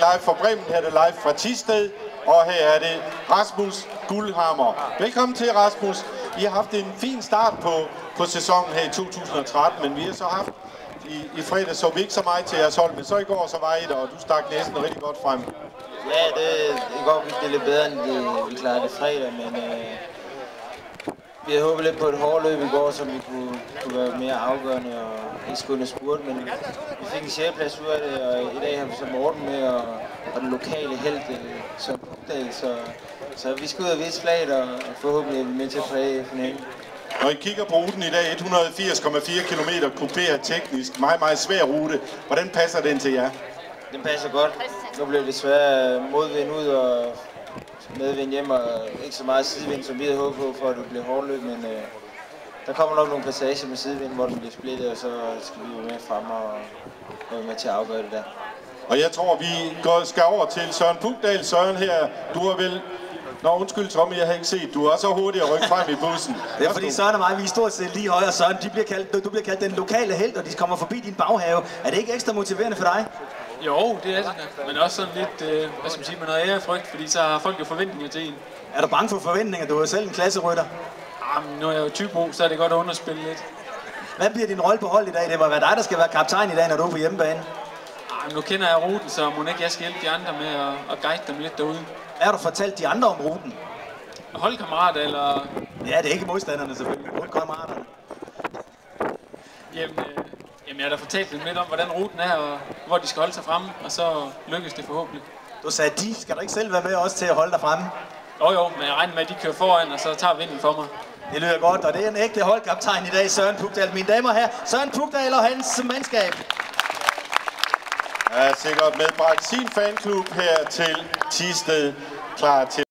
live fra Bremen, her er det live fra Thisted, og her er det Rasmus Guldhammer. Velkommen til, Rasmus. I har haft en fin start på sæsonen her i 2013, men vi har så haft i fredag så vi ikke så meget til jeres hold, men så i går så var I der, og du stak næsten rigtig godt frem. Ja, i går gik det lidt bedre, end vi klarede det fredag, men vi havde håbet lidt på et hårdt løb i går, som vi kunne være mere afgørende og ikke skulle spurgt, men vi fik en 6. plads ud af det, og i dag har vi så Morten med og den lokale helt Søren Pugdal, så vi skal ud og vise flaget, og forhåbentlig er vi med til at præge finalen. Når I kigger på ruten i dag, 180,4 km kuperet teknisk, meget svær rute. Hvordan passer den til jer? Den passer godt. Nu bliver det desværre modvind ud og medvind hjem, og ikke så meget sidevind, som vi havde håbet på, for at det bliver hårdt løb, men der kommer nok nogle passager med sidevind, hvor den bliver splittet, og så skal vi jo med frem og være med til at afgøre det der. Og jeg tror, vi skal over til Søren Pugdal. Søren her, du er vel... Nå, undskyld Tommy, jeg har ikke set. Du er så hurtigt at rykke frem i bussen. Det er fordi Søren og mig, vi er stort set lige højere. Søren, du bliver kaldt den lokale helt, og de kommer forbi din baghave. Er det ikke ekstra motiverende for dig? Jo, det er det. Men også sådan lidt, hvad skal man sige, med noget ærefrygt, fordi så har folk jo forventninger til en. Er du bange for forventninger? Du er jo selv en klasserytter. Jamen, nu er jeg jo typo, så er det godt at underspille lidt. Hvad bliver din rolle på hold i dag? Det må være dig, der skal være kaptajn i dag, når du er på hjemmebane. Nu kender jeg ruten, så må ikke jeg skal hjælpe de andre med at guide dem lidt derude. Er du fortalt de andre om ruten? Holdkammerater, eller... Ja, det er ikke modstanderne selvfølgelig. Holdkammeraterne. Jamen, jeg har da fortalt dem lidt om, hvordan ruten er, og hvor de skal holde sig fremme, og så lykkes det forhåbentlig. Du sagde de. Skal du ikke selv være med også til at holde dig fremme? Jo, men jeg regner med, at de kører foran, og så tager vinden for mig. Det lyder godt, og det er en ægte holdkaptajn i dag, Søren Pugdal. Mine damer og herrer, Søren Pugdal og hans mandskab. Jeg er sikkert medbragt sin fanklub her til Thisted, klar til